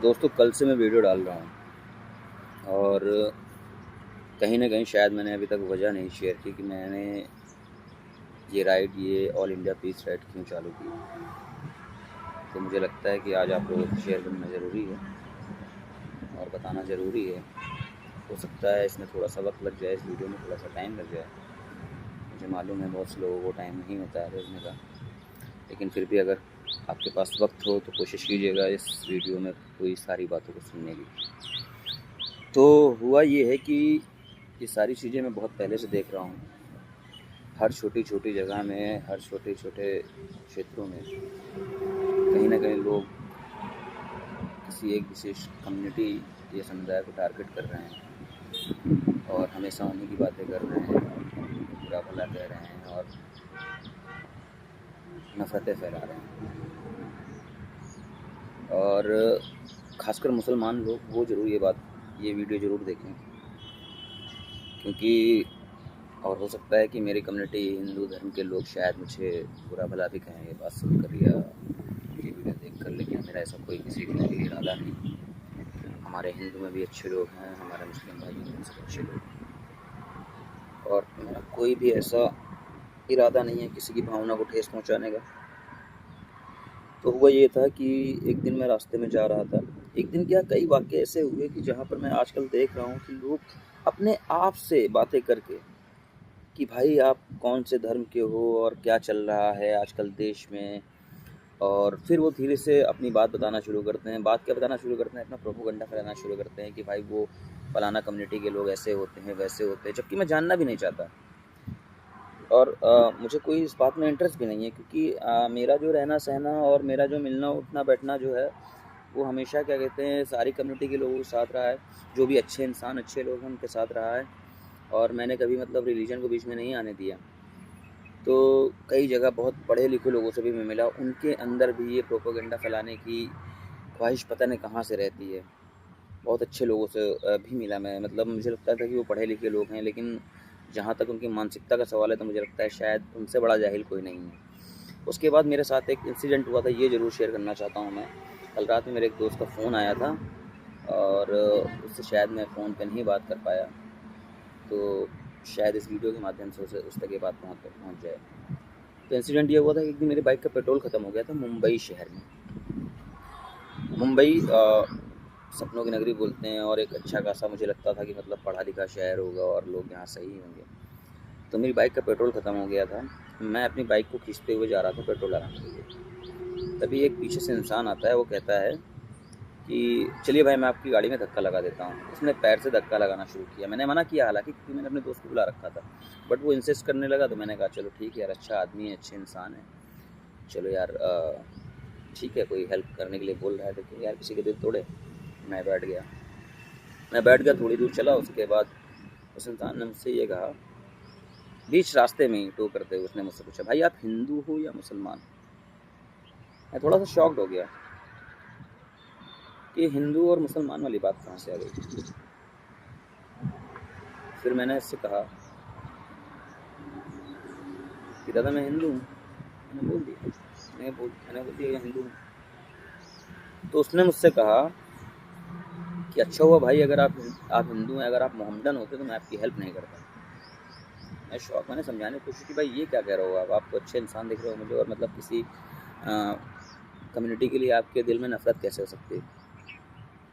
दोस्तों कल से मैं वीडियो डाल रहा हूँ और कहीं न कहीं शायद मैंने अभी तक वजह नहीं शेयर की कि मैंने ये ऑल इंडिया पीस राइड क्यों चालू की। तो मुझे लगता है कि आज आप लोगों से शेयर करना ज़रूरी है और बताना ज़रूरी है। हो सकता है इसमें थोड़ा-सा वक़्त लग जाए, इस वीडियो में थोड़ा-सा टाइम लग जाए। मुझे मालूम है बहुत से लोगों को टाइम नहीं होता है भेजने का, लेकिन फिर भी अगर आपके पास वक़्त हो तो कोशिश कीजिएगा इस वीडियो में पूरी सारी बातों को सुनने की। तो हुआ ये है कि ये सारी चीज़ें मैं बहुत पहले से देख रहा हूँ। हर छोटी-छोटी जगह में, हर छोटे-छोटे क्षेत्रों में कहीं न कहीं लोग किसी एक विशेष कम्युनिटी या समुदाय को टारगेट कर रहे हैं और हमेशा उन्हीं की बातें कर रहे हैं, बुरा-भला कह रहे हैं और नफ़रतें फैला रहे हैं। और ख़ासकर मुसलमान लोग वो ज़रूर ये वीडियो ज़रूर देखें, क्योंकि और हो सकता है कि मेरी कम्युनिटी हिंदू धर्म के लोग शायद मुझे बुरा भला भी कहें ये बात सुनकर या ये वीडियो देखकर, लेकिन मेरा ऐसा कोई किसी के लिए इरादा नहीं। हमारे हिंदू में भी अच्छे लोग हैं, हमारे मुस्लिम भाई में सब अच्छे लोग हैं और मेरा कोई भी ऐसा इरादा नहीं है किसी की भावना को ठेस पहुंचाने का। तो हुआ ये था कि एक दिन मैं रास्ते में जा रहा था। एक दिन क्या, कई वाक़ये ऐसे हुए कि जहाँ पर मैं आजकल देख रहा हूँ कि लोग अपने आप से बातें करके कि भाई आप कौन से धर्म के हो और क्या चल रहा है आजकल देश में, और फिर वो धीरे से अपनी बात बताना शुरू करते हैं। बात क्या बताना शुरू करते हैं, अपना प्रोपोगंडा फैलाना शुरू करते हैं कि भाई वो फलाना कम्युनिटी के लोग ऐसे होते हैं, वैसे होते हैं, जबकि मैं जानना भी नहीं चाहता। और मुझे कोई इस बात में इंटरेस्ट भी नहीं है, क्योंकि मेरा जो रहना सहना और मेरा जो मिलना उठना बैठना जो है वो हमेशा क्या कहते हैं सारी कम्युनिटी के लोगों के साथ रहा है। जो भी अच्छे इंसान, अच्छे लोग हैं उनके साथ रहा है और मैंने कभी मतलब रिलीजन को बीच में नहीं आने दिया। तो कई जगह बहुत पढ़े लिखे लोगों से भी मैं मिला, उनके अंदर भी ये प्रोपेगेंडा फैलाने की ख्वाहिश पता नहीं कहाँ से रहती है। बहुत अच्छे लोगों से भी मिला मैं, मतलब मुझे लगता था कि वो पढ़े लिखे लोग हैं, लेकिन जहाँ तक उनकी मानसिकता का सवाल है तो मुझे लगता है शायद उनसे बड़ा जाहिल कोई नहीं है। उसके बाद मेरे साथ एक इंसिडेंट हुआ था, ये ज़रूर शेयर करना चाहता हूँ मैं। कल रात में मेरे एक दोस्त का फ़ोन आया था और उससे शायद मैं फ़ोन पे नहीं बात कर पाया, तो शायद इस वीडियो के माध्यम से उसे उस तक ये बात पहुँच जाए। तो इंसिडेंट ये हुआ था कि एक दिन मेरी बाइक का पेट्रोल ख़त्म हो गया था मुंबई शहर में। मुंबई सपनों की नगरी बोलते हैं और एक अच्छा खासा मुझे लगता था कि मतलब पढ़ा लिखा शहर होगा और लोग यहाँ सही होंगे। तो मेरी बाइक का पेट्रोल ख़त्म हो गया था। मैं अपनी बाइक को खींचते हुए जा रहा था पेट्रोल डलाने के लिए। तभी एक पीछे से इंसान आता है, वो कहता है कि चलिए भाई मैं आपकी गाड़ी में धक्का लगा देता हूँ। उसने पैर से धक्का लगाना शुरू किया। मैंने मना किया हालाँकि, क्योंकि मैंने अपने दोस्त को बुला रखा था, बट वो इंसिस्ट करने लगा। तो मैंने कहा चलो ठीक है यार, अच्छा आदमी है, अच्छे इंसान है, चलो यार ठीक है, कोई हेल्प करने के लिए बोल रहा है तो यार किसी के दिल तोड़े। मैं बैठ गया थोड़ी दूर चला। उसके बाद उस इंसान ने मुझसे ये कहा, बीच रास्ते में ही टो करते हुए उसने मुझसे पूछा, भाई आप हिंदू हो या मुसलमान? मैं थोड़ा सा शॉक्ड हो गया कि हिंदू और मुसलमान वाली बात कहाँ से आ गई। फिर मैंने इससे कहा कि दादा मैं हिंदू हूँ। मैंने बोल दिया हिंदू हूँ। तो उसने मुझसे कहा कि अच्छा हुआ भाई, अगर आप हिंदू हैं, अगर आप मोहम्मदन होते तो मैं आपकी हेल्प नहीं करता। मैं शौक, मैंने समझाने की कोशिश की, भाई ये क्या कह रहे हो आप तो अच्छे इंसान दिख रहे हो मुझे, और मतलब किसी कम्युनिटी के लिए आपके दिल में नफ़रत कैसे हो सकती है?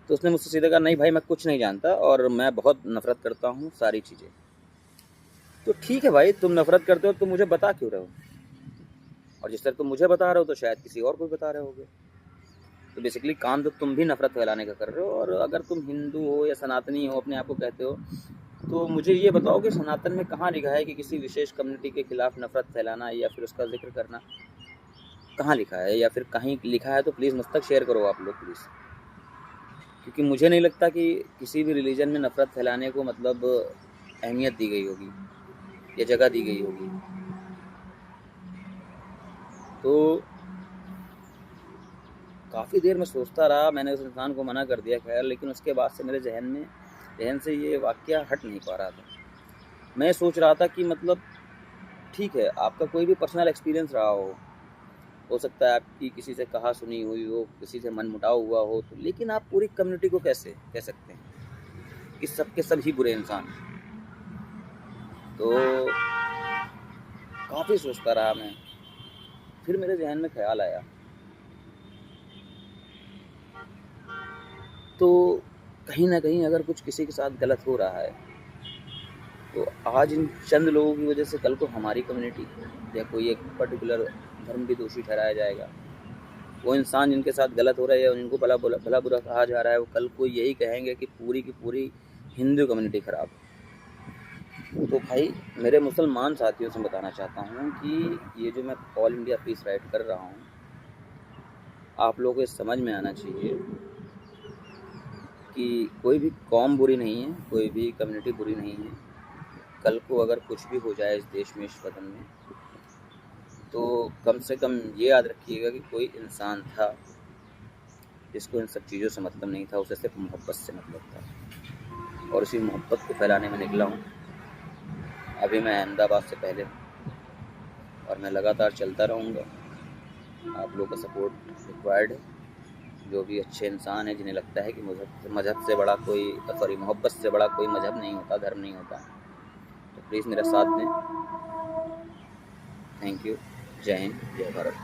तो उसने मुझसे सीधे कहा, नहीं भाई मैं कुछ नहीं जानता और मैं बहुत नफ़रत करता हूँ सारी चीज़ें। तो ठीक है भाई, तुम नफ़रत करते हो तो मुझे बता क्यों रहे हो? और जिस तरह तुम मुझे बता रहे हो तो शायद किसी और को भी बता रहे होगे। तो बेसिकली काम तो तुम भी नफ़रत फैलाने का कर रहे हो। और अगर तुम हिंदू हो या सनातनी हो, अपने आप को कहते हो, तो मुझे ये बताओ कि सनातन में कहाँ लिखा है कि किसी विशेष कम्युनिटी के खिलाफ नफ़रत फैलाना या फिर उसका जिक्र करना कहाँ लिखा है? या फिर कहीं लिखा है तो प्लीज़ मुझ तक शेयर करो आप लोग प्लीज़, क्योंकि मुझे नहीं लगता कि किसी भी रिलीजन में नफ़रत फैलाने को मतलब अहमियत दी गई होगी या जगह दी गई होगी। तो काफ़ी देर मैं सोचता रहा, मैंने उस इंसान को मना कर दिया खैर, लेकिन उसके बाद से मेरे जहन से ये वाक़या हट नहीं पा रहा था। मैं सोच रहा था कि मतलब ठीक है, आपका कोई भी पर्सनल एक्सपीरियंस रहा हो, हो सकता है आपकी किसी से कहा सुनी हुई हो, किसी से मनमुटाव हुआ हो, तो लेकिन आप पूरी कम्युनिटी को कैसे कह सकते हैं कि सबके सब ही बुरे इंसान हैं? तो काफ़ी सोचता रहा मैं। फिर मेरे ज़हन में ख़्याल आया, तो कहीं न कहीं अगर कुछ किसी के साथ गलत हो रहा है, तो आज इन चंद लोगों की वजह से कल को हमारी कम्युनिटी या कोई एक पर्टिकुलर धर्म भी दोषी ठहराया जाएगा। वो इंसान जिनके साथ गलत हो रहा है या उनको भला बुरा कहा जा रहा है, वो कल को यही कहेंगे कि पूरी की पूरी हिंदू कम्युनिटी ख़राब है। तो भाई मेरे मुसलमान साथियों से बताना चाहता हूँ कि ये जो मैं ऑल इंडिया पीस राइड कर रहा हूँ, आप लोगों को समझ में आना चाहिए कि कोई भी कौम बुरी नहीं है, कोई भी कम्युनिटी बुरी नहीं है। कल को अगर कुछ भी हो जाए इस देश में, इस वतन में, तो कम से कम ये याद रखिएगा कि कोई इंसान था जिसको इन सब चीज़ों से मतलब नहीं था, उसे सिर्फ मोहब्बत से मतलब था, और उसी मोहब्बत को फैलाने में निकला हूँ। अभी मैं अहमदाबाद से पहले हूँ और मैं लगातार चलता रहूँगा। आप लोगों का सपोर्ट रिक्वायर्ड है। जो भी अच्छे इंसान हैं जिन्हें लगता है कि मज़हब से बड़ा कोई मोहब्बत से बड़ा कोई मज़हब नहीं होता, धर्म नहीं होता, तो प्लीज़ मेरा साथ दें। Thank you. जय हिंद, जय भारत।